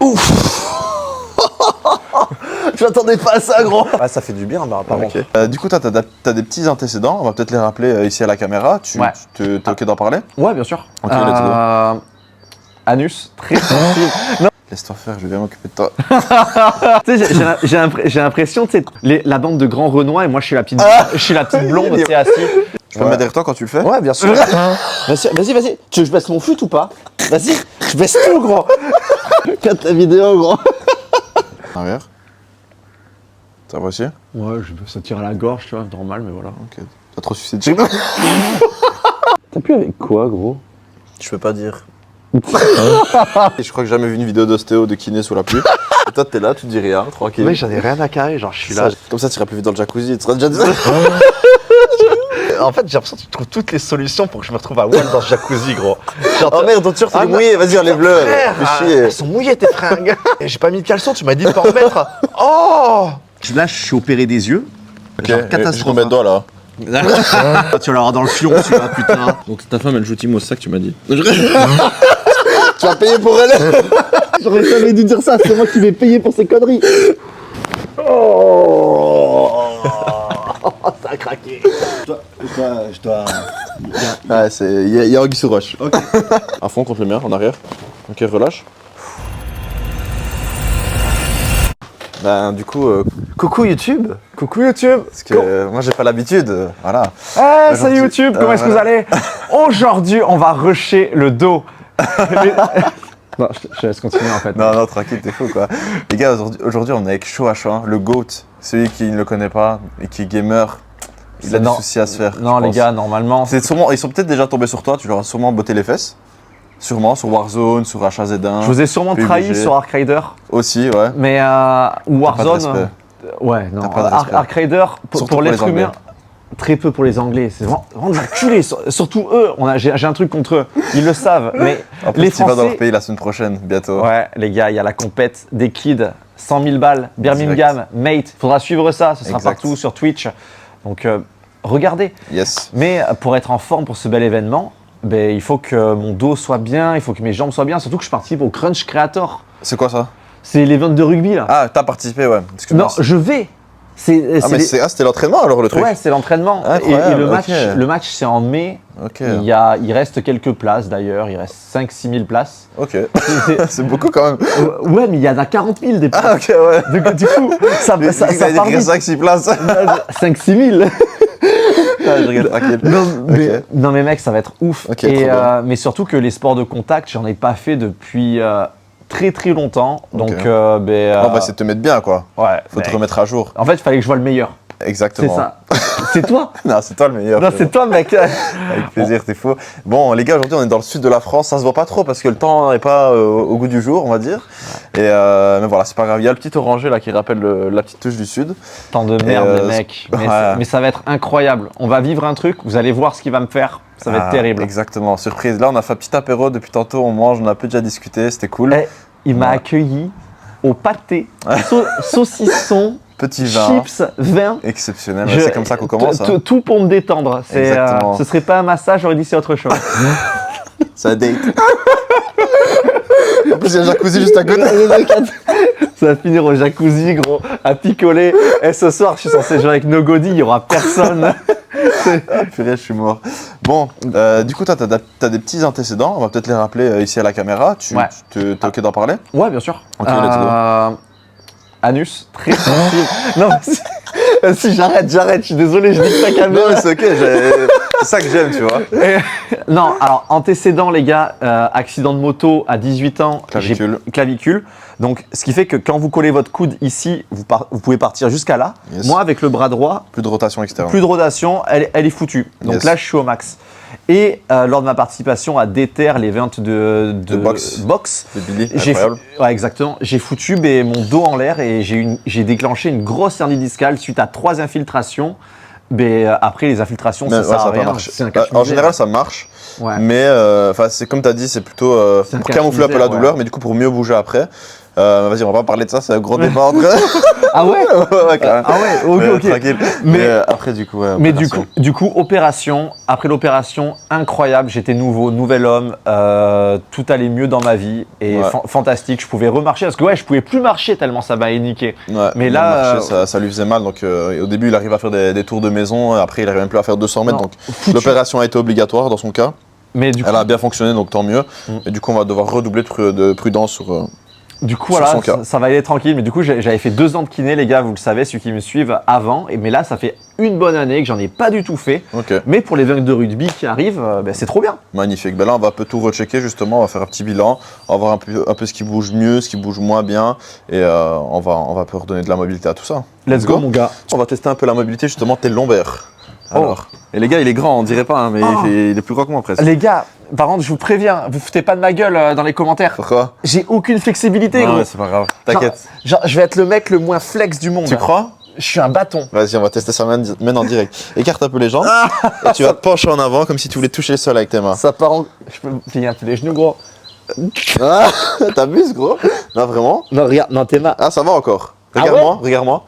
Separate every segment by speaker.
Speaker 1: Ouf. Je m'attendais pas à ça, gros.
Speaker 2: Ah, ça fait du bien, bah, apparemment.
Speaker 1: Okay. Du coup, t'as des petits antécédents, on va peut-être les rappeler ici à la caméra. T'es ok d'en parler?
Speaker 2: Ouais, bien sûr.
Speaker 1: Ok, let's go.
Speaker 2: Anus, très sensible. Non.
Speaker 1: Laisse-toi faire, je vais bien m'occuper de toi.
Speaker 2: Tu sais, j'ai l'impression, tu sais, la bande de grands Renois et moi je suis la petite blonde, tu sais, assis.
Speaker 1: Je peux me mettre derrière toi quand tu le fais?
Speaker 2: Ouais, bien sûr. Vas-y. Tu veux que je baisse mon fut ou pas? Vas-y, je baisse tout, gros. Regarde ta vidéo, gros.
Speaker 1: Arrière. Ça va aussi?
Speaker 2: Ouais, ça tire à la gorge, tu vois, normal, mais voilà.
Speaker 1: Ok. T'as trop sucé de chez nous?
Speaker 2: T'as pu avec quoi, gros?
Speaker 1: Je peux pas dire. Je crois que j'ai jamais vu une vidéo d'ostéo de kiné sous la pluie. Et toi, t'es là, tu dis rien, tranquille.
Speaker 2: Mais j'en ai rien à carrer, genre je suis là.
Speaker 1: Comme ça, tu iras plus vite dans le jacuzzi. Tu seras déjà dit.
Speaker 2: En fait, j'ai l'impression que tu trouves toutes les solutions pour que je me retrouve à Wall dans ce jacuzzi, gros.
Speaker 1: Genre, oh merde, ton t-shirt il est mouillé, vas-y, enlève-le. Fais chier.
Speaker 2: Elles sont mouillées tes fringues. J'ai pas mis de caleçon, tu m'as dit de pas en mettre. Oh! Là, je suis opéré des yeux.
Speaker 1: Ok, genre catastrophe. Je mets le doigt là.
Speaker 2: Tu vas l'avoir dans le fion, tu vois, putain.
Speaker 1: Donc ta femme, elle joue Timo, c'est ça que tu m'as dit. Tu vas payer pour elle.
Speaker 2: J'aurais jamais dû dire ça, c'est moi qui vais payer pour ces conneries. Oh, ça a craqué. Je dois...
Speaker 1: Ouais, il y a Anguille sous roche. Ok. À fond contre le mien, en arrière. Ok, relâche. Ben du coup,
Speaker 2: coucou YouTube. Coucou YouTube.
Speaker 1: Parce que moi j'ai pas l'habitude, voilà.
Speaker 2: Hey, salut YouTube, comment est-ce que vous allez? Aujourd'hui, on va rusher le dos. Non, je laisse continuer en fait.
Speaker 1: Non, tranquille, t'es fou quoi. Les gars, aujourd'hui on est avec Shoah, le GOAT, celui qui ne le connaît pas et qui est gamer. Il a des soucis à se faire.
Speaker 2: Non les gars, normalement...
Speaker 1: Sûrement, ils sont peut-être déjà tombés sur toi, tu leur as sûrement botté les fesses. Sûrement, sur Warzone, sur HAZ1.
Speaker 2: Je vous ai sûrement trahi sur Ark Raider.
Speaker 1: Aussi, ouais.
Speaker 2: Mais Warzone... Ouais, non. Ark Raider, pour l'être humain, très peu pour les Anglais. C'est vraiment de l'enculé. Surtout eux, j'ai un truc contre eux. Ils le savent. Mais
Speaker 1: en plus,
Speaker 2: les
Speaker 1: Français... tu vas dans leur pays la semaine prochaine, bientôt.
Speaker 2: Ouais, les gars, il y a la compète des kids. 100 000 balles, Birmingham, Mate. Faudra suivre ça. Ce sera partout sur Twitch. Donc, regardez.
Speaker 1: Yes.
Speaker 2: Mais pour être en forme pour ce bel événement, ben, il faut que mon dos soit bien, il faut que mes jambes soient bien, surtout que je participe au Crunch Creator.
Speaker 1: C'est quoi ça?
Speaker 2: C'est l'event de rugby là.
Speaker 1: Ah, t'as participé, ouais.
Speaker 2: Non, je vais.
Speaker 1: C'était l'entraînement alors le truc?
Speaker 2: Ouais, c'est l'entraînement. Et le match c'est en mai.
Speaker 1: Ok.
Speaker 2: Il reste quelques places d'ailleurs, il reste 5-6 000 places.
Speaker 1: Ok. C'est beaucoup quand même.
Speaker 2: Ouais, mais il y en a 40 000 des places.
Speaker 1: Ah, ok, ouais.
Speaker 2: Du coup, ça part vite.
Speaker 1: 5-6 places.
Speaker 2: 5-6 000.
Speaker 1: Je regarde tranquille.
Speaker 2: Non mais mec, ça va être ouf. Mais surtout que les sports de contact, j'en ai pas fait depuis très longtemps. Donc
Speaker 1: on va essayer de te mettre bien quoi.
Speaker 2: Ouais.
Speaker 1: Faut te remettre à jour.
Speaker 2: En fait, il fallait que je voie le meilleur.
Speaker 1: Exactement.
Speaker 2: C'est ça. C'est toi?
Speaker 1: Non, c'est toi le meilleur.
Speaker 2: Non, c'est toi mec.
Speaker 1: Avec plaisir, t'es faux. Bon les gars, aujourd'hui on est dans le sud de la France, ça se voit pas trop parce que le temps n'est pas au goût du jour, on va dire. Et mais voilà, c'est pas grave. Il y a le petit orangé là qui rappelle la petite touche du sud.
Speaker 2: Tant de merde les mecs. Mais ça va être incroyable. On va vivre un truc, vous allez voir ce qu'il va me faire. Ça va être terrible.
Speaker 1: Exactement, surprise. Là on a fait un petit apéro depuis tantôt, on mange, on a un peu déjà discuté, c'était cool.
Speaker 2: Il m'a accueilli au pâté, saucisson.
Speaker 1: Petit vin.
Speaker 2: Chips, vin.
Speaker 1: Exceptionnel, c'est comme ça qu'on commence.
Speaker 2: Tout pour me détendre. Ce serait pas un massage, j'aurais dit c'est autre chose.
Speaker 1: C'est un date. En plus, il y a un jacuzzi juste à côté.
Speaker 2: Ça va finir au jacuzzi, gros, à picoler. Et ce soir, je suis censé jouer avec Nogodi, il n'y aura personne.
Speaker 1: Ah, purée, je suis mort. Bon, du coup, toi, t'as des petits antécédents. On va peut-être les rappeler ici à la caméra. T'es ok d'en parler?
Speaker 2: Ouais, bien sûr.
Speaker 1: Ok, let's go.
Speaker 2: Anus, très sensible. Non, si j'arrête, je suis désolé, je dis que ta caméra.
Speaker 1: Non, c'est ok, c'est ça que j'aime, tu vois.
Speaker 2: Non, alors, antécédents, les gars, accident de moto à 18 ans, clavicule. Donc, ce qui fait que quand vous collez votre coude ici, vous pouvez partir jusqu'à là. Yes. Moi, avec le bras droit,
Speaker 1: plus de rotation externe.
Speaker 2: Plus de rotation, elle est foutue. Donc là, je suis au max. Et lors de ma participation à Déter, les ventes de boxe, ouais, exactement, j'ai foutu mon dos en l'air et j'ai déclenché une grosse hernie discale suite à 3 infiltrations. Mais après, les infiltrations, ça sert à rien.
Speaker 1: En général, ça marche. Ouais. Mais c'est comme tu as dit, c'est plutôt pour camoufler un peu la douleur, mais du coup, pour mieux bouger après. Vas-y, on va pas parler de ça, c'est un gros débat entre...
Speaker 2: Ah ouais?
Speaker 1: Ouais, quand même.
Speaker 2: Ah ouais, ok.
Speaker 1: Tranquille. Mais après, du coup,
Speaker 2: mais du coup, opération. Après l'opération, incroyable. J'étais nouveau, nouvel homme. Tout allait mieux dans ma vie et fantastique. Je pouvais remarcher parce que je pouvais plus marcher tellement ça m'avait niqué.
Speaker 1: Ouais, mais là, marcher, ça lui faisait mal. Donc, au début, il arrive à faire des tours de maison. Après, il arrive même plus à faire 200 mètres. Donc, l'opération a été obligatoire dans son cas.
Speaker 2: Mais du coup,
Speaker 1: elle a bien fonctionné, donc tant mieux. Et du coup, on va devoir redoubler de prudence sur.
Speaker 2: Du coup, voilà, ça va aller tranquille. Mais du coup, j'avais fait 2 ans de kiné, les gars, vous le savez, ceux qui me suivent avant. Mais là, ça fait une bonne année que j'en ai pas du tout fait.
Speaker 1: Okay.
Speaker 2: Mais pour les vagues de rugby qui arrivent, c'est trop bien.
Speaker 1: Magnifique. Ben là, on va un peu tout rechecker, justement. On va faire un petit bilan. On va voir un peu ce qui bouge mieux, ce qui bouge moins bien. Et on va un peu redonner de la mobilité à tout ça.
Speaker 2: Let's go, mon gars.
Speaker 1: On va tester un peu la mobilité, justement, tes lombaires. Alors. Et les gars, il est grand, on dirait pas, hein, mais il est plus grand que moi presque.
Speaker 2: Les gars, par contre, je vous préviens, vous foutez pas de ma gueule dans les commentaires.
Speaker 1: Pourquoi?
Speaker 2: J'ai aucune flexibilité, gros.
Speaker 1: Ouais, c'est pas grave, t'inquiète.
Speaker 2: Genre, je vais être le mec le moins flex du monde.
Speaker 1: Tu crois?
Speaker 2: Je suis un bâton.
Speaker 1: Vas-y, on va tester ça maintenant en direct. Écarte un peu les jambes et tu vas te pencher en avant comme si tu voulais toucher le sol avec tes mains.
Speaker 2: Ça part en... Je peux me plier un peu les genoux, gros.
Speaker 1: Ah, t'abuses, gros? Non, vraiment?
Speaker 2: Non, regarde, non, tes mains.
Speaker 1: Ah, ça va encore. Regarde-moi, regarde-moi.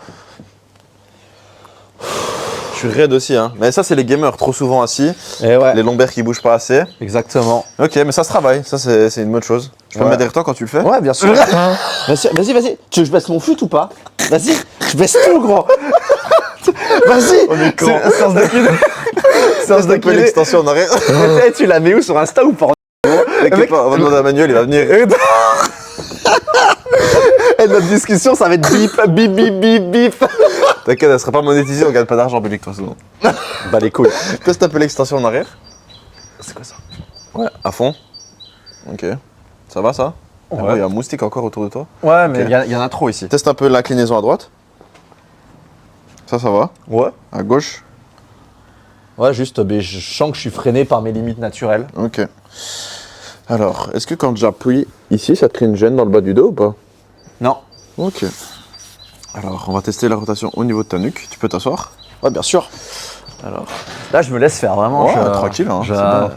Speaker 1: Je suis raide aussi, hein. Mais ça, c'est les gamers, trop souvent assis.
Speaker 2: Et ouais.
Speaker 1: Les lombaires qui bougent pas assez.
Speaker 2: Exactement.
Speaker 1: Ok, mais ça se travaille, ça c'est une bonne chose. Je peux me mettre derrière toi quand tu le fais?
Speaker 2: Ouais, bien sûr. Vas-y. Tu veux que je baisse mon fut ou pas? Vas-y, je baisse tout, gros. Vas-y.
Speaker 1: On est con.
Speaker 2: Séance de kiné.
Speaker 1: Séance de kiné. L'extension en arrière.
Speaker 2: Tu la mets où, sur Insta ou pas?
Speaker 1: T'inquiète pas, on va demander à Manuel, il va venir.
Speaker 2: Et notre discussion, ça va être bip.
Speaker 1: T'inquiète, elle sera pas monétisée, on gagne pas d'argent en Belgique, de toute façon.
Speaker 2: Bah les couilles.
Speaker 1: Teste un peu l'extension en arrière.
Speaker 2: C'est quoi ça?
Speaker 1: Ouais, à fond. Ok. Ça va ça?
Speaker 2: Ouais.
Speaker 1: Il y a un moustique encore autour de toi.
Speaker 2: Ouais, mais il y en a trop ici.
Speaker 1: Teste un peu l'inclinaison à droite. Ça va?
Speaker 2: Ouais.
Speaker 1: À gauche.
Speaker 2: Ouais, juste, je sens que je suis freiné par mes limites naturelles.
Speaker 1: Ok. Alors, est-ce que quand j'appuie ici, ça te crée une gêne dans le bas du dos ou pas?
Speaker 2: Non.
Speaker 1: Ok. Alors, on va tester la rotation au niveau de ta nuque. Tu peux t'asseoir?
Speaker 2: Ouais, bien sûr.
Speaker 1: Alors.
Speaker 2: Là, je me laisse faire vraiment.
Speaker 1: Ouais, tranquille, hein. C'est bien.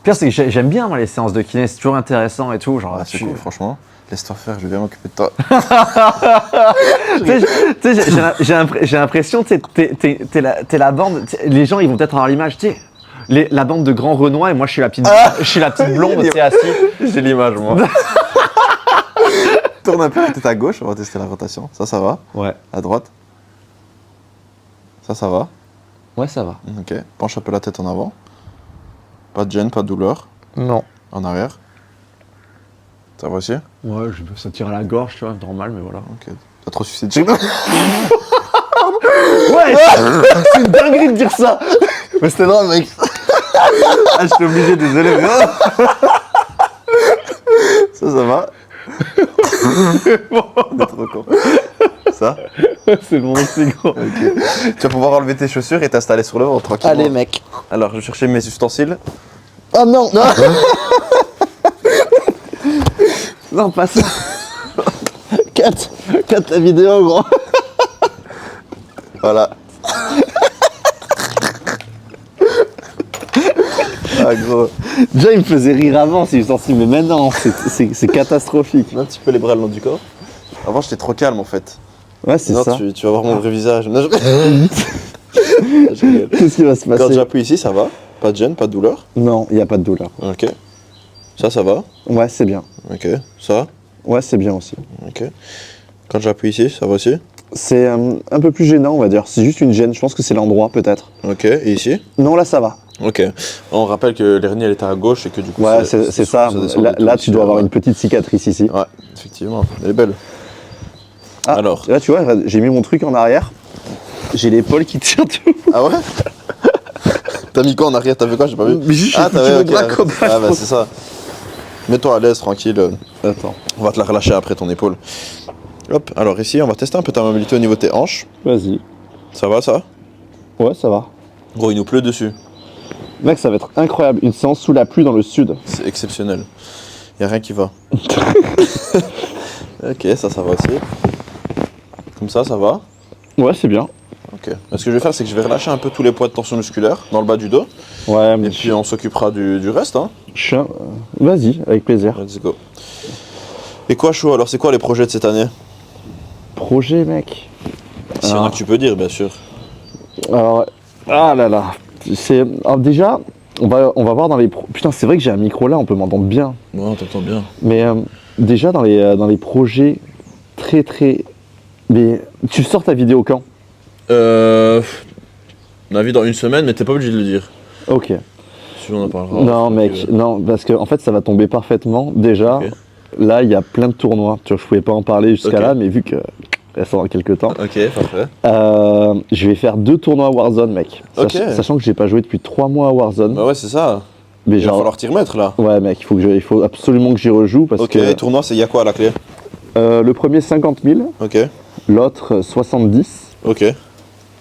Speaker 2: Pire, c'est que j'aime bien moi, les séances de kiné, c'est toujours intéressant et tout. Genre,
Speaker 1: c'est cool, franchement. Laisse-toi faire, je vais bien m'occuper de toi.
Speaker 2: J'ai l'impression que t'es la bande. Les gens, ils vont peut-être avoir l'image, tu sais. La bande de Grand Renoir et moi je suis la petite blonde, tu sais, assise.
Speaker 1: J'ai l'image, moi. Tourne un peu la tête à gauche, on va tester la rotation. Ça va?
Speaker 2: Ouais.
Speaker 1: À droite? Ça va?
Speaker 2: Ouais, ça va.
Speaker 1: Ok. Penche un peu la tête en avant. Pas de gêne, pas de douleur.
Speaker 2: Non.
Speaker 1: En arrière? Ça va aussi?
Speaker 2: Ouais, ça tire à la gorge, tu vois, normal, mais voilà.
Speaker 1: Ok. T'as trop sucé de chez
Speaker 2: Ouais! C'est une dinguerie de dire ça!
Speaker 1: Mais c'était drôle, mec! Ah, j'étais obligé, désolé. Ça va? On est trop con. Ça?
Speaker 2: C'est bon aussi, gros.
Speaker 1: Okay. Tu vas pouvoir enlever tes chaussures et t'installer sur le ventre tranquillement.
Speaker 2: Allez, mec.
Speaker 1: Alors, je vais chercher mes ustensiles.
Speaker 2: Oh non! Non, pas ça. Cut la vidéo, gros.
Speaker 1: Voilà. Ah, gros.
Speaker 2: Déjà, il me faisait rire avant, c'est sensible, mais maintenant, c'est catastrophique.
Speaker 1: Un petit peu les bras le long du corps. Avant, j'étais trop calme en fait.
Speaker 2: Ouais, c'est ça.
Speaker 1: Tu vas voir mon vrai visage. Non,
Speaker 2: Qu'est-ce qui va se passer?
Speaker 1: Quand j'appuie ici, ça va? Pas de gêne, pas de douleur?
Speaker 2: Non, il n'y a pas de douleur.
Speaker 1: Ok. Ça va?
Speaker 2: Ouais, c'est bien.
Speaker 1: Ok. Ça?
Speaker 2: Ouais, c'est bien aussi.
Speaker 1: Ok. Quand j'appuie ici, ça va aussi?
Speaker 2: C'est un peu plus gênant, on va dire. C'est juste une gêne, je pense que c'est l'endroit peut-être.
Speaker 1: Ok, et ici?
Speaker 2: Non, là ça va.
Speaker 1: Ok. On rappelle que l'hernie elle était à gauche et que du coup.
Speaker 2: Ouais, c'est ça. Là tu dois avoir une petite cicatrice ici.
Speaker 1: Ouais, effectivement. Elle est belle.
Speaker 2: Ah, alors. Là tu vois, j'ai mis mon truc en arrière. J'ai l'épaule qui tient tout.
Speaker 1: Ah ouais? T'as mis quoi en arrière? T'as vu quoi? J'ai pas vu.
Speaker 2: Mais juste,
Speaker 1: t'as vu, ok. Ah bah
Speaker 2: c'est
Speaker 1: ça. Mets-toi à l'aise, tranquille.
Speaker 2: Attends.
Speaker 1: On va te la relâcher après ton épaule. Hop, alors ici, on va tester un peu ta mobilité au niveau de tes hanches.
Speaker 2: Vas-y.
Speaker 1: Ça va, ça?
Speaker 2: Ouais, ça va.
Speaker 1: Gros, il nous pleut dessus.
Speaker 2: Mec, ça va être incroyable. Une séance sous la pluie dans le sud.
Speaker 1: C'est exceptionnel. Y a rien qui va. Ok, ça va aussi. Comme ça va?
Speaker 2: Ouais, c'est bien.
Speaker 1: Ok. Ce que je vais faire, c'est que je vais relâcher un peu tous les poids de tension musculaire dans le bas du dos.
Speaker 2: Ouais, mais.
Speaker 1: Et puis on s'occupera du reste, hein.
Speaker 2: Vas-y, avec plaisir.
Speaker 1: Let's go. Et quoi, chaud, alors c'est quoi les projets de cette année?
Speaker 2: Projet, mec.
Speaker 1: S'il y en a que tu peux dire, bien sûr.
Speaker 2: Alors, ah là là. Alors déjà, on va voir dans les... Putain, c'est vrai que j'ai un micro là, on peut m'entendre bien.
Speaker 1: Ouais, on t'entend bien.
Speaker 2: Mais déjà, dans les projets très... Mais tu sors ta vidéo quand?
Speaker 1: On a vu dans une semaine, mais t'es pas obligé de le dire.
Speaker 2: Ok.
Speaker 1: Si on en parlera.
Speaker 2: Non, mec, non, parce que en fait, ça va tomber parfaitement. Déjà,
Speaker 1: Ok.
Speaker 2: là, il y a plein de tournois. Tu vois, je pouvais pas en parler jusqu'à
Speaker 1: Ok.
Speaker 2: là, mais vu que ça dans quelques temps.
Speaker 1: Ok, parfait.
Speaker 2: Je vais faire 2 tournois à Warzone, mec.
Speaker 1: Ok.
Speaker 2: Sachant que j'ai pas joué depuis 3 mois à Warzone.
Speaker 1: Bah ouais, c'est ça.
Speaker 2: Mais
Speaker 1: Il va
Speaker 2: genre,
Speaker 1: falloir t'y remettre là.
Speaker 2: ouais, mec, il faut absolument que j'y rejoue parce
Speaker 1: Ok,
Speaker 2: que
Speaker 1: tournoi, il y a quoi à la clé?
Speaker 2: le premier 50 000,
Speaker 1: Ok,
Speaker 2: l'autre 70.
Speaker 1: ok,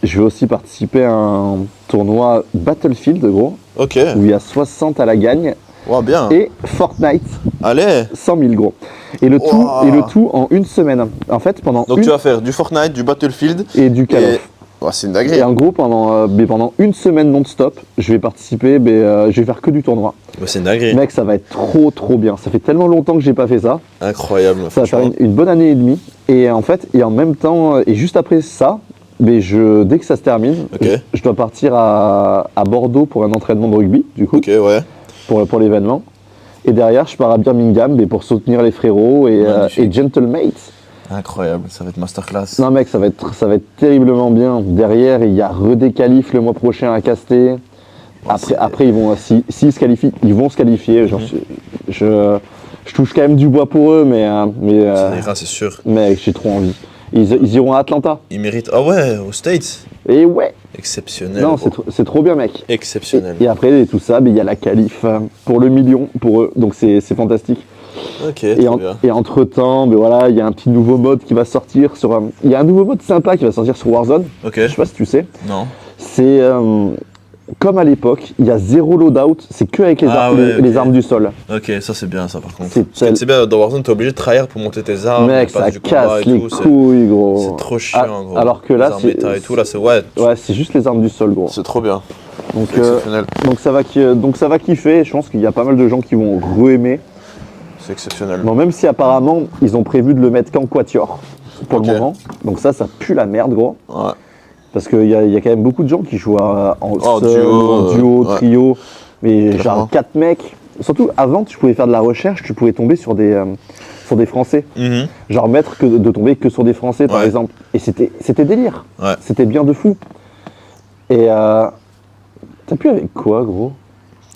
Speaker 2: Je vais aussi participer à un tournoi Battlefield, gros,
Speaker 1: ok.
Speaker 2: où il y a 60 à la gagne.
Speaker 1: Ouais, bien.
Speaker 2: Et Fortnite,
Speaker 1: Allez.
Speaker 2: 100 000, gros. Et le tout en une semaine. En fait, pendant
Speaker 1: Donc tu vas faire du Fortnite, du Battlefield
Speaker 2: et du Call of.
Speaker 1: Ouais, c'est une dinguerie.
Speaker 2: Et en gros, pendant une semaine non-stop, je vais participer, je vais faire que du tournoi.
Speaker 1: Ouais, c'est une dinguerie.
Speaker 2: Mec, ça va être trop bien. Ça fait tellement longtemps que j'ai pas fait ça.
Speaker 1: Incroyable.
Speaker 2: Ça va faire une bonne année et demie. Et en fait, et en même temps, et juste après ça, dès que ça se termine,
Speaker 1: Ok.
Speaker 2: je dois partir à Bordeaux pour un entraînement de rugby, du coup,
Speaker 1: Ok, ouais.
Speaker 2: pour l'événement. Et derrière, je pars à Birmingham pour soutenir les frérots et Gentlemates.
Speaker 1: Incroyable, ça va être masterclass.
Speaker 2: Non mec, ça va être terriblement bien. Derrière, il y a Redécalif le mois prochain à Casté. Après ils vont, s'ils se qualifient, ils vont se qualifier. Genre, je touche quand même du bois pour eux,
Speaker 1: Ça ira, c'est sûr.
Speaker 2: mec, j'ai trop envie. Ils iront à Atlanta.
Speaker 1: Ils méritent. Ah ouais, aux States.
Speaker 2: Et ouais.
Speaker 1: Exceptionnel.
Speaker 2: Non,
Speaker 1: gros.
Speaker 2: c'est trop bien, mec.
Speaker 1: Exceptionnel.
Speaker 2: Et après tout ça, il y a la qualif pour le million pour eux. Donc c'est fantastique.
Speaker 1: Ok, très bien.
Speaker 2: Et entre temps, voilà, il y a un petit nouveau mode qui va sortir il y a un nouveau mode sympa qui va sortir sur Warzone.
Speaker 1: Ok.
Speaker 2: Je sais pas si tu sais.
Speaker 1: Non.
Speaker 2: C'est comme à l'époque, il y a 0 loadout, c'est que avec les armes du sol.
Speaker 1: Ok, ça c'est bien ça par contre.
Speaker 2: C'est
Speaker 1: bien, dans Warzone t'es obligé de trahir pour monter tes armes.
Speaker 2: Mec, ça casse les couilles, gros.
Speaker 1: C'est trop chiant, gros.
Speaker 2: Alors que là,
Speaker 1: c'est. Et tout, là, c'est ouais.
Speaker 2: Ouais, c'est juste les armes du sol, gros.
Speaker 1: C'est trop bien.
Speaker 2: Donc,
Speaker 1: exceptionnel.
Speaker 2: Donc ça va kiffer. Je pense qu'il y a pas mal de gens qui vont re-aimer.
Speaker 1: C'est exceptionnel.
Speaker 2: Bon, même si apparemment ils ont prévu de le mettre qu'en quatuor pour le moment. Donc ça pue la merde, gros.
Speaker 1: Ouais.
Speaker 2: Parce qu'il y a quand même beaucoup de gens qui jouent en
Speaker 1: duo, ouais.
Speaker 2: trio, mais
Speaker 1: Clairement.
Speaker 2: genre 4 mecs. Surtout avant, tu pouvais faire de la recherche, tu pouvais tomber sur des Français. Genre de tomber que sur des Français, par exemple. Et c'était délire.
Speaker 1: Ouais.
Speaker 2: C'était bien de fou. Et t'as pu avec quoi, gros?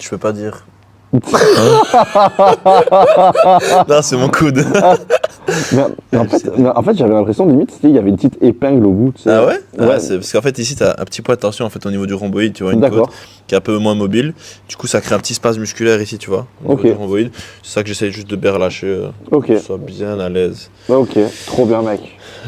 Speaker 1: Je peux pas dire. Non, c'est mon coude.
Speaker 2: mais en fait, j'avais l'impression limite, il y avait une petite épingle au bout. Tu sais.
Speaker 1: Ah ouais,
Speaker 2: ouais.
Speaker 1: C'est parce qu'en fait ici t'as un petit point de tension en fait au niveau du rhomboïde, tu vois, une
Speaker 2: D'accord.
Speaker 1: côte qui est un peu moins mobile. Du coup ça crée un petit spasme musculaire ici, tu vois, au niveau du rhomboïde. C'est ça que j'essaie juste de bien relâcher, pour que je sois bien à l'aise.
Speaker 2: Ok, trop bien mec.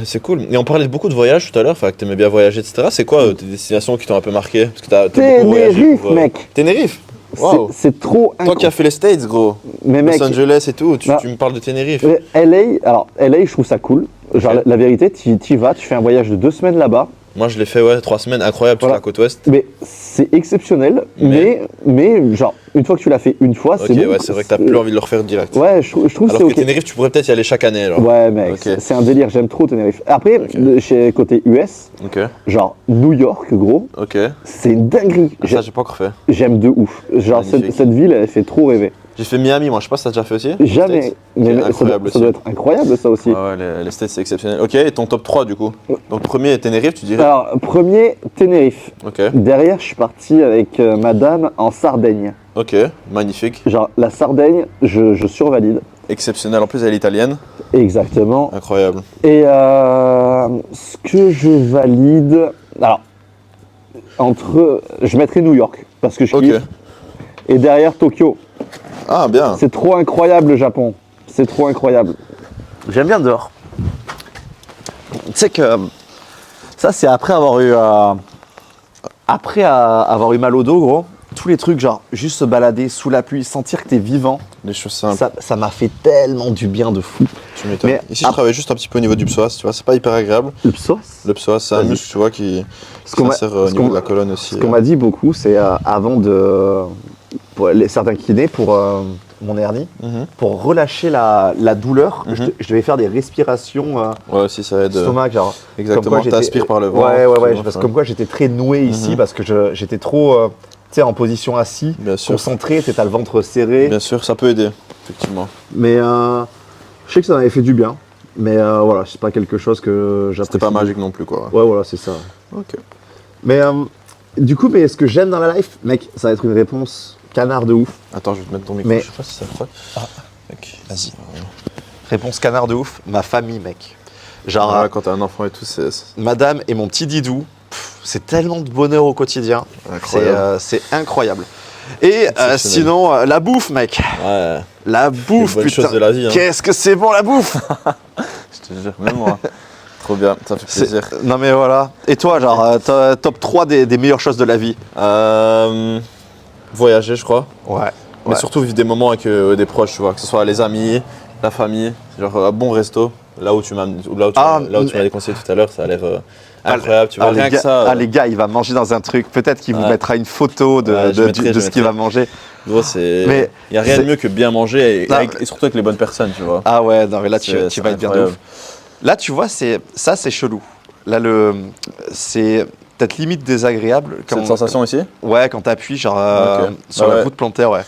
Speaker 1: C'est cool. Et on parlait beaucoup de voyages tout à l'heure, enfin que t'aimais bien voyager, etc. C'est quoi tes destinations qui t'ont un peu marqué? Parce que t'as beaucoup voyagé.
Speaker 2: Ténérife, mec.
Speaker 1: Ténérife. Wow.
Speaker 2: C'est trop incroyable.
Speaker 1: Toi qui as fait les States, gros,
Speaker 2: mais mec,
Speaker 1: Los Angeles et tout, tu me parles de Ténérife.
Speaker 2: LA, je trouve ça cool. Genre, la vérité, tu vas, tu fais un voyage de 2 semaines là-bas.
Speaker 1: Moi, je l'ai fait, 3 semaines, incroyable, sur la côte ouest.
Speaker 2: Mais c'est exceptionnel, mais genre, une fois que tu l'as fait une fois, c'est bon.
Speaker 1: Ouais, c'est vrai que t'as plus envie de le refaire direct.
Speaker 2: Ouais, je trouve que c'est ok.
Speaker 1: Alors que Ténérife, tu pourrais peut-être y aller chaque année, alors.
Speaker 2: Ouais, mec, c'est un délire, j'aime trop Ténérife. Après, chez côté US, genre, New York, gros, c'est une dinguerie.
Speaker 1: Ça, j'ai pas encore fait.
Speaker 2: J'aime de ouf. Genre, cette ville, elle fait trop rêver.
Speaker 1: J'ai fait Miami, moi, je sais pas si t'as déjà fait aussi.
Speaker 2: Jamais. Mais ça doit être incroyable, ça aussi.
Speaker 1: Ouais, les States, c'est exceptionnel. Ok, et ton top 3 du coup? Donc, premier Ténérife, tu dirais?
Speaker 2: Alors, premier, Ténérife.
Speaker 1: Ok.
Speaker 2: Derrière, je suis parti avec madame en Sardaigne.
Speaker 1: Ok, magnifique.
Speaker 2: Genre, la Sardaigne, je survalide.
Speaker 1: Exceptionnel, en plus, elle est italienne.
Speaker 2: Exactement.
Speaker 1: Incroyable.
Speaker 2: Et ce que je valide. Alors, je mettrai New York, parce que je kiffe. Et derrière, Tokyo.
Speaker 1: Ah, bien.
Speaker 2: C'est trop incroyable le Japon. C'est trop incroyable. J'aime bien dehors. Tu sais que ça, c'est après avoir eu mal au dos, gros. Tous les trucs, genre juste se balader sous la pluie, sentir que t'es vivant.
Speaker 1: Les choses simples.
Speaker 2: Ça m'a fait tellement du bien de fou.
Speaker 1: Tu m'étonnes. Ici, je travaille juste un petit peu au niveau du psoas, tu vois, c'est pas hyper agréable.
Speaker 2: Le psoas?
Speaker 1: Le psoas, c'est un muscle, tu vois, qui sert au niveau de la colonne aussi.
Speaker 2: Ce qu'on m'a dit beaucoup, c'est avant de. Pour certains kinés, pour
Speaker 3: mon hernie, pour relâcher la douleur, je devais faire des respirations
Speaker 1: ouais, aussi ça aide.
Speaker 3: stomac, genre.
Speaker 1: Exactement, t'aspires par le ventre.
Speaker 3: Ouais, parce que comme quoi j'étais très noué ici, parce que j'étais trop, tu sais, en position assis, concentré, tu as le ventre serré.
Speaker 1: Bien sûr, ça peut aider, effectivement.
Speaker 3: Mais je sais que ça m'avait fait du bien, mais voilà, c'est pas quelque chose que j'apprécie.
Speaker 1: C'était pas magique non plus, quoi.
Speaker 3: Ouais, voilà, c'est ça.
Speaker 1: Ok.
Speaker 3: Mais du coup, ce que j'aime dans la life, mec, ça va être une réponse canard de ouf.
Speaker 1: Attends, je vais te mettre ton micro,
Speaker 3: Mais...
Speaker 1: je sais pas si ça frotte.
Speaker 3: Ah, mec, vas-y. Réponse canard de ouf, ma famille, mec. Genre,
Speaker 1: ouais, quand t'as un enfant et tout, c'est...
Speaker 3: madame et mon petit Didou, c'est tellement de bonheur au quotidien. C'est incroyable. Et sinon, la bouffe, mec.
Speaker 1: Ouais.
Speaker 3: La bouffe, putain.
Speaker 1: Chose de la vie, hein.
Speaker 3: Qu'est-ce que c'est bon, la bouffe.
Speaker 1: Je te jure, même moi. Trop bien, ça fait plaisir.
Speaker 3: Non mais voilà. Et toi, genre, top 3 des meilleures choses de la vie?
Speaker 1: Voyager, je crois.
Speaker 3: Ouais.
Speaker 1: Mais surtout vivre des moments avec des proches, tu vois, que ce soit les amis, la famille, genre un bon resto, là où tu m'as déconseillé tout à l'heure, ça a l'air incroyable, tu vois, rien que ça.
Speaker 3: Ah les gars, il va manger dans un truc, peut-être qu'il vous mettra une photo de ce qu'il va manger.
Speaker 1: Gros, il n'y a rien de mieux que bien manger et surtout avec les bonnes personnes, tu vois.
Speaker 3: Ah ouais, non mais là tu vas être bien de ouf. Là tu vois, c'est chelou. Là c'est peut-être limite désagréable.
Speaker 1: Cette sensation ici?
Speaker 3: Ouais, quand t'appuies genre sur la voûte plantaire, ouais.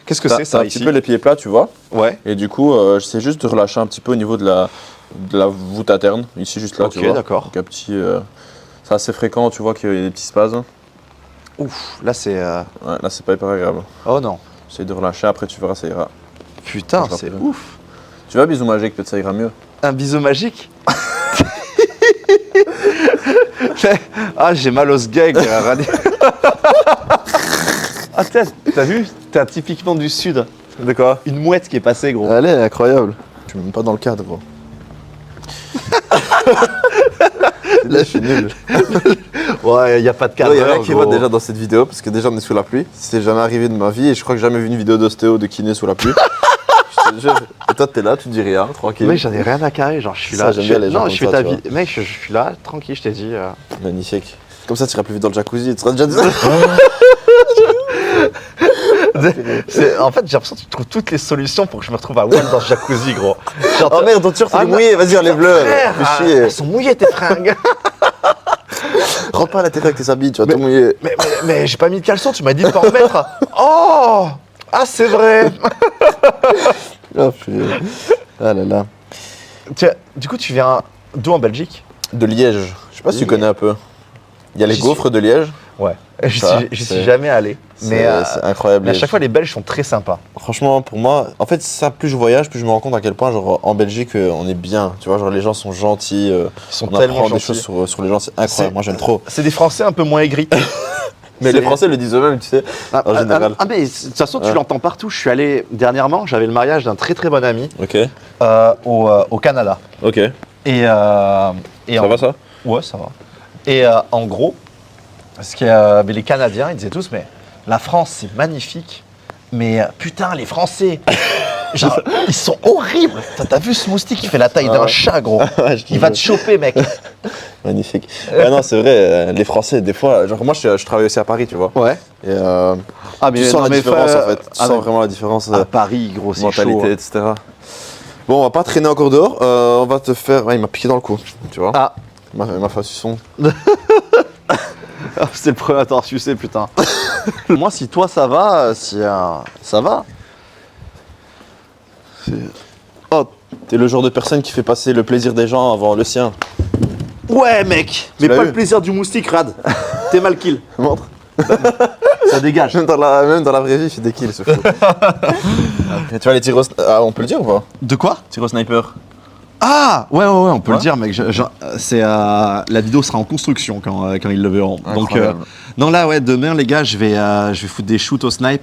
Speaker 3: Qu'est-ce que c'est ça
Speaker 1: un
Speaker 3: ici?
Speaker 1: petit peu les pieds plats, tu vois.
Speaker 3: Ouais.
Speaker 1: Et du coup, j'essaie juste de relâcher un petit peu au niveau de la voûte interne, ici juste là, tu vois.
Speaker 3: Ok, d'accord.
Speaker 1: Donc un petit, c'est assez fréquent, tu vois qu'il y a des petits spasmes.
Speaker 3: Ouf, là c'est...
Speaker 1: Ouais, là c'est pas hyper agréable.
Speaker 3: Oh non.
Speaker 1: J'essaie de relâcher, après tu verras, ça ira.
Speaker 3: Putain, c'est ouf.
Speaker 1: Tu vois, bisou magique, peut-être ça ira mieux.
Speaker 3: Un bisou magique? Ah, j'ai mal au sgeg. Ah, t'as vu? T'es typiquement du sud.
Speaker 1: De quoi?
Speaker 3: Une mouette qui est passée, gros.
Speaker 1: Elle est incroyable. Je suis même pas dans le cadre, gros. Là, je suis nul.
Speaker 3: Ouais, y a pas de cadre.
Speaker 1: Il y a rien qui va déjà dans cette vidéo, parce que déjà on est sous la pluie. C'est jamais arrivé de ma vie et je crois que j'ai jamais vu une vidéo d'ostéo de kiné sous la pluie. Je te jure. Et toi, t'es là, tu dis rien, tranquille.
Speaker 3: Mec, j'en ai rien à carrer, genre je suis là.
Speaker 1: J'aime bien les gens
Speaker 3: non,
Speaker 1: comme
Speaker 3: je fais
Speaker 1: ça,
Speaker 3: ta
Speaker 1: tu
Speaker 3: vie. Mec, je suis là, tranquille, je t'ai dit.
Speaker 1: Magnifique. Comme ça, tu iras plus vite dans le jacuzzi. Tu seras déjà
Speaker 3: En fait, j'ai l'impression que tu trouves toutes les solutions pour que je me retrouve à Wall dans ce jacuzzi, gros.
Speaker 1: Genre, oh merde, ton t-shirt il est mouillé, vas-y, enlève-le. Fais chier.
Speaker 3: Elles sont mouillées tes fringues.
Speaker 1: Rentre pas à l'intérieur avec tes habits, tu vas tout mouiller.
Speaker 3: Mais j'ai pas mis de caleçon, tu m'as dit de pas en mettre. Oh! Ah, c'est vrai.
Speaker 1: Oh, putain. Ah là là.
Speaker 3: Tiens, du coup, tu viens d'où en Belgique?
Speaker 1: De Liège. Je sais pas si tu connais un peu. Il y a les gaufres de Liège.
Speaker 3: Ouais. J'y suis jamais allé. Mais
Speaker 1: c'est incroyable.
Speaker 3: Mais à chaque fois, les Belges sont très sympas.
Speaker 1: Franchement, pour moi, en fait, ça, plus je voyage, plus je me rends compte à quel point, genre, en Belgique, on est bien. Tu vois, genre, les gens sont gentils. Ils
Speaker 3: sont
Speaker 1: on
Speaker 3: tellement
Speaker 1: apprend
Speaker 3: gentils.
Speaker 1: des choses sur les gens, c'est incroyable. Moi, j'aime trop.
Speaker 3: C'est des Français un peu moins aigris.
Speaker 1: Mais les Français le disent eux-mêmes, tu sais, en général.
Speaker 3: Mais de toute façon, tu l'entends partout. Je suis allé dernièrement, j'avais le mariage d'un très très bon ami
Speaker 1: Ok.
Speaker 3: au Canada.
Speaker 1: Ok.
Speaker 3: Ça
Speaker 1: va ça?
Speaker 3: Ouais, ça va. Et en gros, mais les Canadiens, ils disaient tous, mais la France, c'est magnifique. Mais putain, les Français, genre, ils sont horribles. T'as vu ce moustique, il fait la taille d'un chat, gros. Il va te choper, mec.
Speaker 1: Magnifique. Ouais, non, c'est vrai, les Français, des fois, genre moi je travaille aussi à Paris, tu vois.
Speaker 3: Ouais.
Speaker 1: Et tu sens la différence en fait. Tu sens vraiment la différence.
Speaker 3: À Paris, gros, c'est
Speaker 1: mentalité,
Speaker 3: chaud.
Speaker 1: etc. Bon, on va pas traîner encore dehors. On va te faire. Ouais, il m'a piqué dans le cou, tu vois.
Speaker 3: Ah.
Speaker 1: Il m'a fait un suçon.
Speaker 3: C'est le premier à t'avoir sucé, putain. Moi, si toi ça va, ça va.
Speaker 1: Oh, t'es le genre de personne qui fait passer le plaisir des gens avant le sien.
Speaker 3: Ouais, mec. Mais pas le plaisir du moustique, Rad. T'es mal kill.
Speaker 1: Montre.
Speaker 3: Ça dégage.
Speaker 1: Même dans la vraie vie, il fait des kills, ce fou. Tu vois les tirs on peut le dire ou pas?
Speaker 3: De quoi?
Speaker 1: Tir au sniper.
Speaker 3: Ah ouais, on peut le dire, mec. La vidéo sera en construction quand ils le verront.
Speaker 1: Incroyable.
Speaker 3: Donc, non, là, ouais, demain, les gars, je vais foutre des shoots au snipe.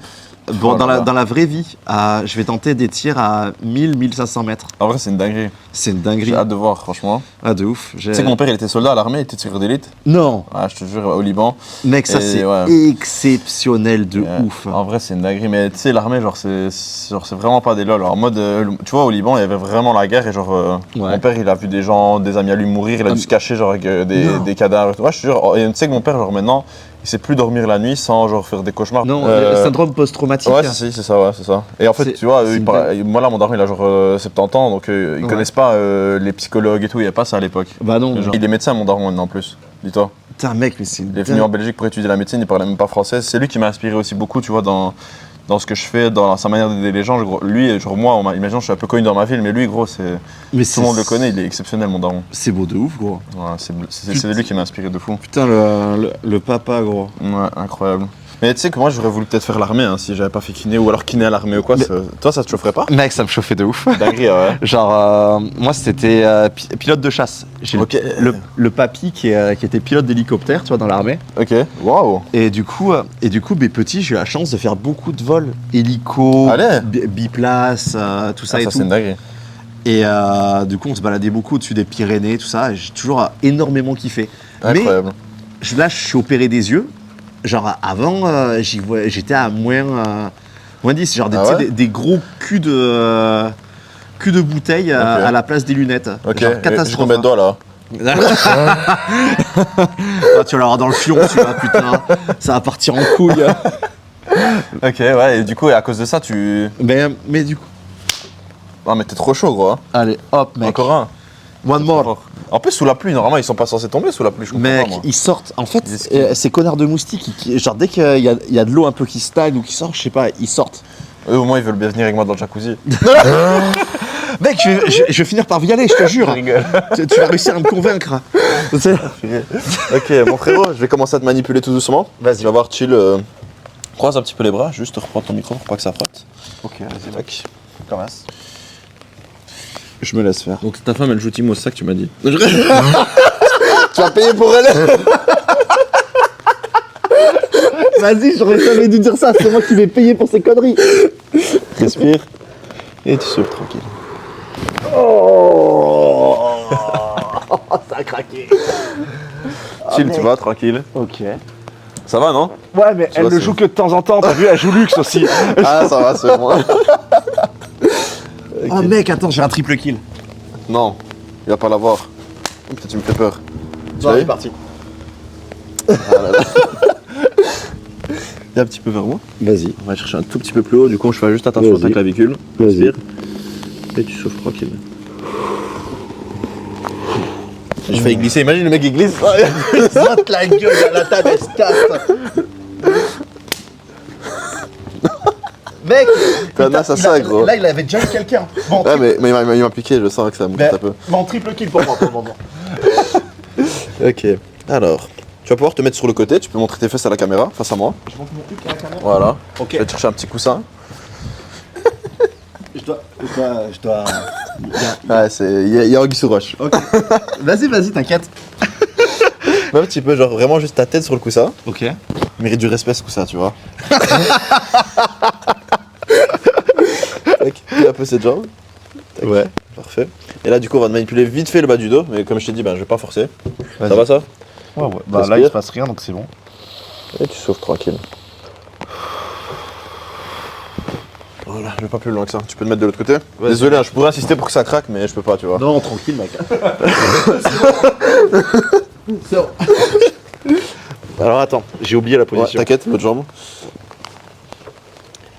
Speaker 3: Bon, dans la vraie vie, je vais tenter des tirs à 1000-1500 mètres.
Speaker 1: En vrai, c'est une dinguerie.
Speaker 3: C'est une dinguerie.
Speaker 1: J'ai hâte de voir, franchement.
Speaker 3: Ah, de ouf.
Speaker 1: Tu sais que mon père, il était soldat à l'armée, il était tireur d'élite.
Speaker 3: Non.
Speaker 1: Ouais, je te jure, au Liban.
Speaker 3: Mec, ça, c'est exceptionnel de ouf.
Speaker 1: En vrai, c'est une dinguerie. Mais tu sais, l'armée, genre, c'est vraiment pas des lol. En mode, tu vois, au Liban, il y avait vraiment la guerre. Et genre, mon père, il a vu des gens, des amis à lui mourir. Il a dû se cacher, genre, avec des cadavres. Ouais, je te jure. Et tu sais que mon père, genre, maintenant, il sait plus dormir la nuit sans genre faire des cauchemars.
Speaker 2: Non, le syndrome post-traumatique.
Speaker 1: Ouais, c'est ça, c'est ça. Et en fait, tu vois, moi là, mon daron, il a genre 70 ans, donc ils connaissent pas les psychologues et tout, il n'y a pas ça à l'époque.
Speaker 2: Bah non.
Speaker 1: Genre, il est médecin, mon daron, maintenant en plus, dis-toi.
Speaker 2: Putain, mec, mais c'est.
Speaker 1: Il est venu en Belgique pour étudier la médecine, il parlait même pas français. C'est lui qui m'a inspiré aussi beaucoup, tu vois, dans ce que je fais, dans sa manière d'aider les gens. Lui, genre moi, imaginons, je suis un peu connu dans ma ville, mais lui, gros, tout le monde le connaît, il est exceptionnel, mon daron.
Speaker 2: C'est beau de ouf, gros.
Speaker 1: Ouais, c'est lui qui m'a inspiré de fou.
Speaker 2: Putain, le papa, gros.
Speaker 1: Ouais, incroyable. Mais tu sais que moi, j'aurais voulu peut-être faire l'armée, hein, si j'avais pas fait kiné, ou alors kiné à l'armée ou quoi. Toi, ça te chaufferait pas?
Speaker 3: Mec, ça me chauffait de ouf.
Speaker 1: Dinguerie, ouais.
Speaker 3: Genre, moi, c'était pilote de chasse. J'ai le papy qui était pilote d'hélicoptère, tu vois, dans l'armée.
Speaker 1: Ok, waouh.
Speaker 3: Et du coup, mes petits, j'ai eu la chance de faire beaucoup de vols. Hélico, biplace, tout ça et tout.
Speaker 1: Ça, c'est une dinguerie.
Speaker 3: Et du coup, on se baladait beaucoup au-dessus des Pyrénées, tout ça. Et j'ai toujours énormément kiffé.
Speaker 1: Incroyable.
Speaker 3: Mais là, je suis opéré des yeux. Genre, avant, j'étais à moins 10. Genre, des gros culs de bouteille à la place des lunettes.
Speaker 1: Ok,
Speaker 3: genre, catastrophe.
Speaker 1: Combien de doigts là?
Speaker 3: Tu vas l'avoir dans le fion, tu vois, putain. Ça va partir en couille.
Speaker 1: Ok, ouais, et du coup, et à cause de ça, tu.
Speaker 3: Mais du coup.
Speaker 1: Ah, mais t'es trop chaud, gros. Hein.
Speaker 3: Allez, hop, mec.
Speaker 1: Encore un.
Speaker 3: One more.
Speaker 1: En plus, sous la pluie, normalement, ils sont pas censés tomber sous la pluie, je comprends
Speaker 3: mec,
Speaker 1: pas, moi.
Speaker 3: ils sortent. En fait, ces connards de moustiques, genre dès qu'il y a de l'eau un peu qui stagne ou qui sort, je sais pas, ils sortent.
Speaker 1: Eux, au moins, ils veulent bien venir avec moi dans le jacuzzi.
Speaker 3: Mec, je vais finir par y aller, je te jure.
Speaker 1: Je rigole.
Speaker 3: Tu vas réussir à me convaincre.
Speaker 1: Ok, mon frérot, je vais commencer à te manipuler tout doucement. Vas-y. Tu vas voir, chill. Croise un petit peu les bras, juste reprends ton micro pour pas que ça frotte.
Speaker 3: Ok, vas-y,
Speaker 1: Tac.
Speaker 3: commence.
Speaker 1: Je me laisse faire. Donc ta femme, elle joue Timo, c'est ça que tu m'as dit. Tu vas payer pour elle.
Speaker 2: Vas-y, j'aurais jamais dû dire ça, c'est moi qui vais payer pour ces conneries.
Speaker 1: Respire. Et tu souffles tranquille.
Speaker 2: Oh, ça a craqué.
Speaker 1: Chill, tu vas, tranquille.
Speaker 2: Ok.
Speaker 1: Ça va, non?
Speaker 2: Ouais, mais elle ne joue que de temps en temps, t'as vu, elle joue luxe aussi.
Speaker 1: Ah, ça va, c'est moi.
Speaker 3: Oh mec, attends, j'ai un triple kill.
Speaker 1: Non, il va pas l'avoir. Oh, putain, tu me fais peur.
Speaker 3: C'est parti.
Speaker 1: Ah là là. Viens un petit peu vers moi.
Speaker 2: Vas-y.
Speaker 1: On va chercher un tout petit peu plus haut, du coup je fais juste attention à ta clavicule.
Speaker 2: Vas-y.
Speaker 1: Et tu souffles tranquille. J'ai failli glisser, imagine le mec il glisse.
Speaker 3: Zote la gueule à la table, elle se casse. Mec,
Speaker 1: T'as un as à ça, gros.
Speaker 3: Là, il avait déjà eu quelqu'un. Bon,
Speaker 1: Ouais, mais il m'a piqué, je sens que ça me coûte un peu.
Speaker 3: bon, triple kill pour moi pour le moment.
Speaker 1: Ok, alors, tu vas pouvoir te mettre sur le côté, tu peux montrer tes fesses à la caméra, face à moi.
Speaker 3: Je monte mon truc à la caméra.
Speaker 1: Voilà.
Speaker 3: Ok.
Speaker 1: Je vais te chercher un petit coussin.
Speaker 3: Je dois.
Speaker 1: Ouais, il y a Anguille sous roche.
Speaker 3: Ok. Vas-y, t'inquiète.
Speaker 1: Même un petit peu, genre vraiment juste ta tête sur le coussin.
Speaker 3: Ok.
Speaker 1: Il mérite du respect ce coussin, tu vois. Tac, un peu cette jambe. Tac.
Speaker 3: Ouais.
Speaker 1: Parfait. Et là, du coup, on va te manipuler vite fait le bas du dos, mais comme je t'ai dit, ben, je vais pas forcer. Ça va ça?
Speaker 3: Ouais. Bah là, il se passe rien, donc c'est bon.
Speaker 1: Et tu souffles tranquille. Voilà, je vais pas plus loin que ça. Tu peux te mettre de l'autre côté? Désolé, hein, je pourrais insister pour que ça craque, mais je peux pas, tu vois.
Speaker 3: Non, tranquille, mec. C'est bon. Alors attends, j'ai oublié la
Speaker 1: Ouais,
Speaker 3: position.
Speaker 1: t'inquiète, l'autre jambe.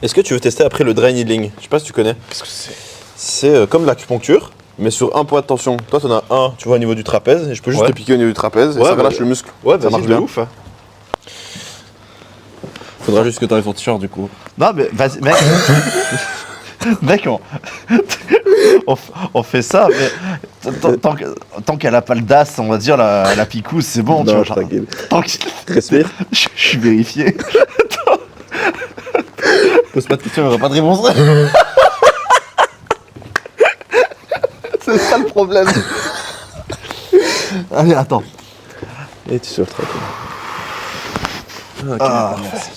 Speaker 1: Est-ce que tu veux tester après le dry needling? Je sais pas si tu connais.
Speaker 3: Qu'est-ce que c'est?
Speaker 1: C'est comme l'acupuncture, mais sur un point de tension. Toi, t'en as un, tu vois, au niveau du trapèze, et je peux juste te piquer au niveau du trapèze, et ça relâche le muscle.
Speaker 3: Ouais,
Speaker 1: ça marche bien.
Speaker 3: ouf.
Speaker 1: Faudra juste que t'enlèves ton t-shirt, du coup.
Speaker 3: Non, mais vas-y, mec. Mec, on fait ça, mais tant qu'elle a pas le DAS, on va dire la picouse, c'est bon, tu vois. Genre, tranquille.
Speaker 1: Respire.
Speaker 3: Je suis vérifié.
Speaker 1: Pose pas de questions, il n'y aura pas de réponse.
Speaker 3: C'est ça le problème. Allez, attends.
Speaker 1: Et tu souffles tranquille. Ok, merci.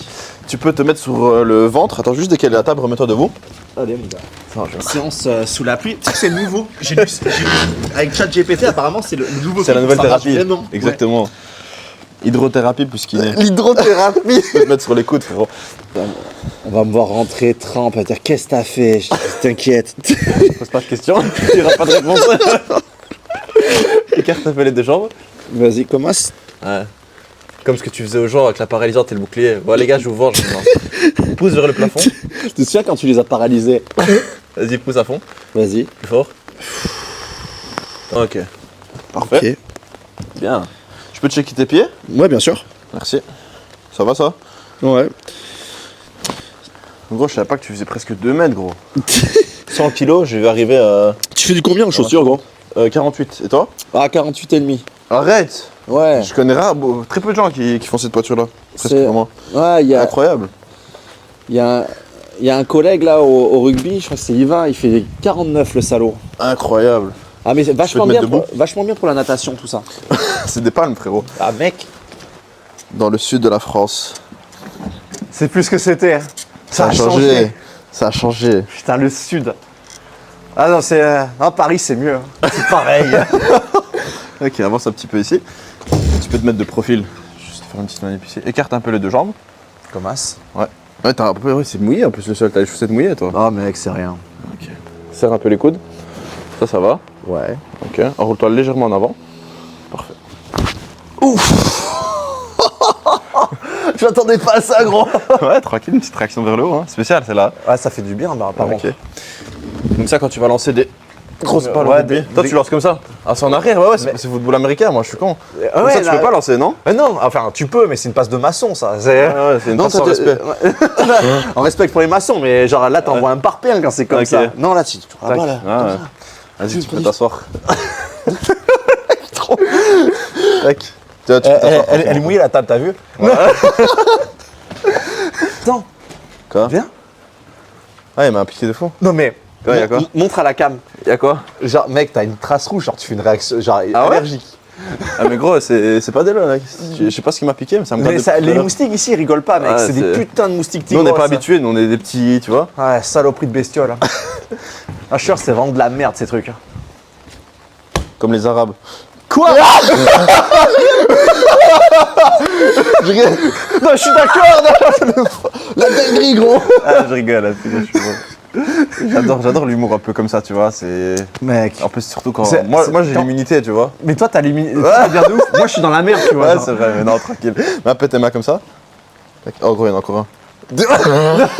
Speaker 1: Tu peux te mettre sur le ventre. Attends, juste dès qu'elle est à table, remets-toi debout.
Speaker 3: Allez, mon gars.
Speaker 2: Séance sous la pluie. Tu sais que c'est nouveau. J'ai lu, avec ChatGPT, apparemment, c'est le nouveau.
Speaker 1: C'est la nouvelle
Speaker 2: ça marche
Speaker 1: thérapie.
Speaker 2: vraiment.
Speaker 1: Exactement. Ouais. Hydrothérapie plus kiné.
Speaker 2: L'hydrothérapie.
Speaker 1: Tu peux te mettre sur les coudes, frérot.
Speaker 2: On va me voir rentrer, trempe, à dire qu'est-ce que t'as fait? T'inquiète.
Speaker 1: Pose pas de questions, il n'y aura pas de réponse. Écarte un peu les deux jambes.
Speaker 2: Vas-y, commence.
Speaker 1: Ouais. Comme ce que tu faisais aux gens avec la paralysante et le bouclier. Bon, les gars, je vous venge maintenant. Pousse vers le plafond.
Speaker 2: Tu te souviens quand tu les as paralysés?
Speaker 1: Vas-y, pousse à fond.
Speaker 2: Vas-y.
Speaker 1: Plus fort. Ok. Parfait.
Speaker 2: Ok.
Speaker 1: Bien. Je peux checker tes pieds?
Speaker 2: Ouais, bien sûr.
Speaker 1: Merci. Ça va ça?
Speaker 2: Ouais.
Speaker 1: Gros, je savais pas que tu faisais presque 2 mètres, gros. 100 kilos, je vais arriver à.
Speaker 2: Tu fais du combien en chaussures, gros?
Speaker 1: 48. Et toi?
Speaker 2: Ah, 48,5.
Speaker 1: Arrête!
Speaker 2: Ouais.
Speaker 1: Je connais très peu de gens qui font cette voiture-là. Presque
Speaker 2: C'est-
Speaker 1: comme moi.
Speaker 2: Ouais,
Speaker 1: Incroyable.
Speaker 2: il y a un collègue là au rugby, je crois que c'est Yvain, il fait 49 le salaud.
Speaker 1: Incroyable.
Speaker 2: Ah mais c'est
Speaker 1: te mettre
Speaker 2: vachement bien pour la natation tout ça.
Speaker 1: C'est des palmes, frérot.
Speaker 2: Ah mec.
Speaker 1: Dans le sud de la France.
Speaker 2: C'est plus ce que c'était. Hein.
Speaker 1: Ça a changé. Ça a changé.
Speaker 2: Putain, le sud. Ah non, non, Paris c'est mieux. C'est pareil.
Speaker 1: Ok, avance un petit peu ici. Tu peux te mettre de profil. Juste faire une petite manip ici. Écarte un peu les deux jambes.
Speaker 2: Comme as.
Speaker 1: Ouais. Ouais, t'as un peu. Ouais, c'est mouillé en plus le sol. T'as les chaussettes mouillées, toi.
Speaker 2: Ah mec, c'est rien.
Speaker 1: Ok. Serre un peu les coudes. Ça va.
Speaker 2: Ouais.
Speaker 1: Ok. Enroule-toi légèrement en avant. Parfait.
Speaker 2: Je m'attendais pas à ça, gros.
Speaker 1: Ouais, tranquille, une petite traction vers le haut. Hein. Spécial, c'est là.
Speaker 2: Ouais, ça fait du bien, bah, par contre.
Speaker 1: Ok. Comme ça, quand tu vas lancer des grosses balles
Speaker 2: ouais,
Speaker 1: au rugby. Toi, tu lances comme ça. Ah, c'est en arrière. Ouais, c'est football américain. Moi, je suis con. Comme ça, tu peux pas lancer, non?
Speaker 2: Non, enfin, tu peux, mais c'est une passe de maçon, ça. C'est
Speaker 1: une passe sans respect.
Speaker 2: On respecte pour les maçons, mais genre là, t'envoies un parpaing quand c'est comme
Speaker 1: Ok.
Speaker 2: ça. Non, là, tu vois
Speaker 1: Tac.
Speaker 2: pas là.
Speaker 1: Ah, ouais. Vas-y, tu peux t'asseoir. Tac. Tu peux t'asseoir.
Speaker 2: Elle est mouillée la table, t'as vu? Attends.
Speaker 1: Quoi?
Speaker 2: Viens.
Speaker 1: Ah, il m'a piqué de fou.
Speaker 2: Non mais.
Speaker 1: Ouais, y'a quoi?
Speaker 2: Montre à la cam.
Speaker 1: Y'a quoi?
Speaker 2: Genre, mec, t'as une trace rouge, genre tu fais une réaction genre
Speaker 1: Ah ouais?
Speaker 2: allergique.
Speaker 1: Ah, mais gros, c'est pas des là. Je sais pas ce qui m'a piqué, mais ça me garde.
Speaker 2: Les moustiques ici, ils rigolent pas, mec.
Speaker 1: Ouais,
Speaker 2: c'est des putains de moustiques
Speaker 1: Nous,
Speaker 2: tigres.
Speaker 1: on n'est pas habitués, nous, on est des petits, tu vois.
Speaker 2: Ouais, saloperie de bestiole. Hein. Ah, je suis sûr, c'est vraiment de la merde ces trucs.
Speaker 1: Comme les Arabes.
Speaker 2: Quoi? Non, je suis d'accord. La dinguerie, gros.
Speaker 1: Ah, je rigole, là, putain, je suis bon. J'adore l'humour un peu comme ça, tu vois. C'est.
Speaker 2: Mec.
Speaker 1: En plus, surtout quand.
Speaker 2: C'est-
Speaker 1: Moi,
Speaker 2: c'est-
Speaker 1: j'ai l'immunité, tu vois.
Speaker 2: Mais toi, t'as l'immunité. C'est bien de ouf. Moi, je suis dans la merde, tu vois.
Speaker 1: Ouais,
Speaker 2: genre.
Speaker 1: c'est vrai, mais non, tranquille. Mais un peu tes mains comme ça. Tac. Oh, gros, il y en a encore un.
Speaker 2: Regarde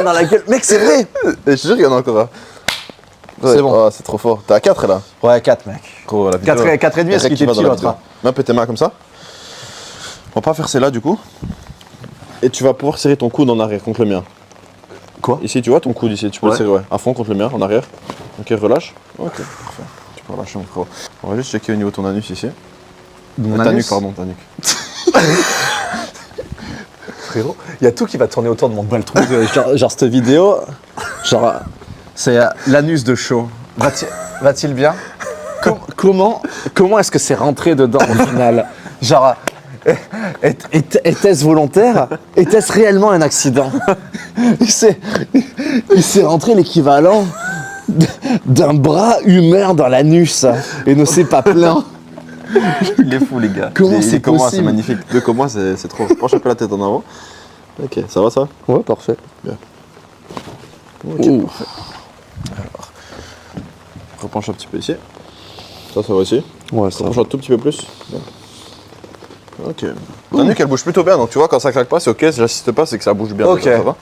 Speaker 2: dans la gueule. Mec, c'est vrai.
Speaker 1: Et je te jure qu'il y en a encore un. Ouais,
Speaker 2: C'est bon.
Speaker 1: Oh, c'est trop fort. T'es à 4 là.
Speaker 2: Ouais, 4, mec.
Speaker 1: Gros, la vidéo.
Speaker 2: 4 et demi,
Speaker 1: y a
Speaker 2: est-ce
Speaker 1: rien
Speaker 2: qu'il
Speaker 1: qui
Speaker 2: est
Speaker 1: va dans
Speaker 2: petit
Speaker 1: la
Speaker 2: l'autre?
Speaker 1: vidéo. Mets un peu tes mains comme ça. On va pas faire celle-là du coup. Et tu vas pouvoir serrer ton coude en arrière contre le mien.
Speaker 2: Quoi?
Speaker 1: Ici, tu vois ton coude ici, tu peux
Speaker 2: Ouais.
Speaker 1: le serrer à fond contre le mien, en arrière. Ok, relâche. Ok, parfait. Tu peux relâcher mon frérot. On va juste checker au niveau de ton anus ici. Ta nuque, pardon, ta nuque.
Speaker 2: Frérot, il y a tout qui va tourner autour de mon bal trou. genre cette vidéo, genre, c'est l'anus de show. Va-t-il bien? Comment est-ce que c'est rentré dedans au final? Genre, était-ce volontaire? Était-ce réellement un accident? Il s'est rentré l'équivalent d'un bras humain dans l'anus et ne s'est pas plaint.
Speaker 1: Il est fou, les gars.
Speaker 2: Comment c'est
Speaker 1: C'est
Speaker 2: possible?
Speaker 1: magnifique. De comment c'est trop. Penche un peu la tête en avant. Ok, ça va ça?
Speaker 2: Ouais, parfait.
Speaker 1: Ok,
Speaker 2: Ouh.
Speaker 1: parfait. Alors, repenche un petit peu ici. Ça va aussi.
Speaker 2: Ouais, ça
Speaker 1: Repenche un tout petit peu plus. Bien. Ok. Ta nuque, elle bouge plutôt bien, donc tu vois, quand ça claque pas, c'est ok. Si j'assiste pas, c'est que ça bouge bien.
Speaker 2: Ok.
Speaker 1: Ça va.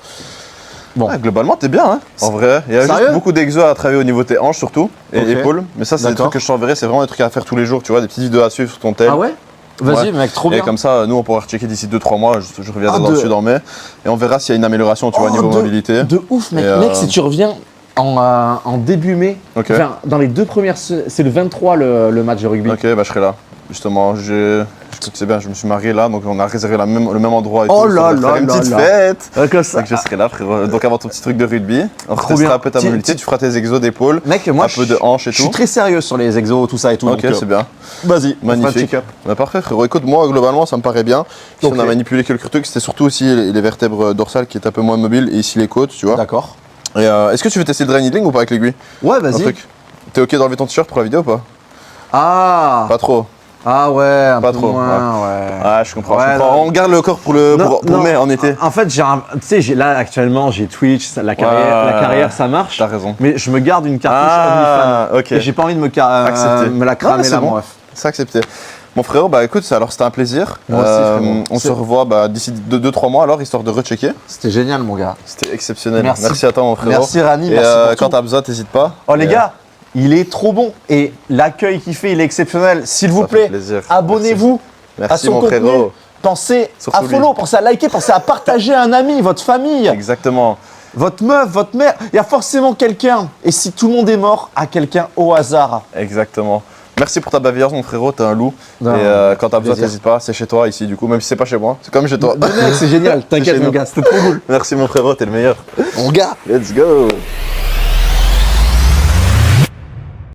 Speaker 2: Bon.
Speaker 1: Ouais, globalement, t'es bien, hein. En vrai. Il y a
Speaker 2: Sérieux?
Speaker 1: juste beaucoup d'exos à travailler au niveau de tes hanches, surtout, et
Speaker 2: Ok.
Speaker 1: épaules. Mais ça, c'est des
Speaker 2: D'accord.
Speaker 1: trucs que je t'enverrai. C'est vraiment des trucs à faire tous les jours, tu vois, des petites vidéos à suivre sur ton tel.
Speaker 2: Ah ouais? Vas-y,
Speaker 1: Ouais.
Speaker 2: mec, trop
Speaker 1: Et
Speaker 2: bien.
Speaker 1: comme ça, nous, on pourra rechecker d'ici 2-3 mois. Je reviendrai
Speaker 2: Ah,
Speaker 1: dans le
Speaker 2: de-
Speaker 1: sud en mai. Et on verra s'il y a une amélioration, tu vois, au niveau mobilité.
Speaker 2: De ouf, mec.
Speaker 1: Et,
Speaker 2: Mec, si tu reviens en début mai,
Speaker 1: Ok.
Speaker 2: enfin, dans les 2 premières... C'est le 23 le match de rugby.
Speaker 1: Ok, bah je serai là. Justement, c'est bien, je me suis marié là, donc on a réservé le même endroit et
Speaker 2: Oh
Speaker 1: tout.
Speaker 2: là
Speaker 1: Ça va
Speaker 2: là
Speaker 1: faire une
Speaker 2: là
Speaker 1: petite
Speaker 2: là.
Speaker 1: fête.
Speaker 2: Comme ça.
Speaker 1: Donc je serai là, frérot. Donc avant ton petit truc de rugby, on
Speaker 2: Trop
Speaker 1: testera
Speaker 2: bien.
Speaker 1: un peu ta mobilité, tu feras tes exos d'épaule,
Speaker 2: Mec, moi,
Speaker 1: un peu de hanche et
Speaker 2: je suis
Speaker 1: tout.
Speaker 2: très sérieux sur les exos, tout ça et tout.
Speaker 1: Ok,
Speaker 2: donc,
Speaker 1: c'est bien.
Speaker 2: Vas-y, on fera un
Speaker 1: Magnifique.
Speaker 2: check-up.
Speaker 1: Bah, parfait, frérot. Écoute, moi, globalement, ça me paraît bien. Ici,
Speaker 2: Ok.
Speaker 1: on a manipulé quelques trucs. C'était surtout aussi les vertèbres dorsales qui étaient un peu moins mobiles et ici les côtes, tu vois.
Speaker 2: D'accord.
Speaker 1: Et est-ce que tu veux tester le dry needling ou pas avec l'aiguille?
Speaker 2: Ouais,
Speaker 1: Un
Speaker 2: vas-y.
Speaker 1: truc. T'es ok d'enlever ton t-shirt pour la vidéo ou pas?
Speaker 2: Ah
Speaker 1: Pas trop.
Speaker 2: Ah ouais, un
Speaker 1: Pas
Speaker 2: peu
Speaker 1: trop,
Speaker 2: moins, ouais.
Speaker 1: Ah, je comprends.
Speaker 2: Ouais,
Speaker 1: je comprends.
Speaker 2: non.
Speaker 1: On garde le corps pour mai en été.
Speaker 2: En fait, tu sais, là actuellement, j'ai Twitch, la carrière, ça marche.
Speaker 1: T'as raison.
Speaker 2: Mais je me garde une cartouche
Speaker 1: Ah,
Speaker 2: OnlyFans.
Speaker 1: ok.
Speaker 2: Et j'ai pas envie de
Speaker 1: Accepté.
Speaker 2: me la
Speaker 1: Non,
Speaker 2: cramer
Speaker 1: mais c'est
Speaker 2: là,
Speaker 1: bon.
Speaker 2: mon ref.
Speaker 1: C'est accepté. Mon frérot, bah écoute, alors c'était un plaisir.
Speaker 2: Moi aussi, frérot.
Speaker 1: On se revoit d'ici 2-3 mois alors, histoire de rechecker.
Speaker 2: C'était génial, mon gars.
Speaker 1: C'était exceptionnel.
Speaker 2: Merci
Speaker 1: à toi, mon frérot.
Speaker 2: Merci, Rani.
Speaker 1: Et
Speaker 2: merci pour
Speaker 1: quand
Speaker 2: tout.
Speaker 1: t'as besoin, t'hésites pas.
Speaker 2: Oh, les gars, il est trop bon. Et l'accueil qu'il fait, il est exceptionnel. S'il vous
Speaker 1: Ça fait
Speaker 2: plaît,
Speaker 1: plaisir.
Speaker 2: abonnez-vous à
Speaker 1: Merci,
Speaker 2: son
Speaker 1: mon
Speaker 2: contenu.
Speaker 1: frérot.
Speaker 2: Pensez
Speaker 1: Surtout
Speaker 2: à follow, pensez à liker, pensez à partager à un ami, votre famille,
Speaker 1: Exactement.
Speaker 2: votre meuf, votre mère. Il y a forcément quelqu'un. Et si tout le monde est mort, à quelqu'un au hasard.
Speaker 1: Exactement. Merci pour ta bienveillance, mon frérot, t'es un loup.
Speaker 2: Non,
Speaker 1: Et quand t'as besoin,
Speaker 2: plaisir.
Speaker 1: t'hésites pas, c'est chez toi ici du coup, même si c'est pas chez moi, c'est comme chez toi.
Speaker 2: Le mec, c'est génial. T'inquiète,
Speaker 1: Chez
Speaker 2: mon
Speaker 1: nous.
Speaker 2: gars, c'était trop cool.
Speaker 1: Merci mon frérot, t'es le meilleur.
Speaker 2: Mon gars.
Speaker 1: Let's go.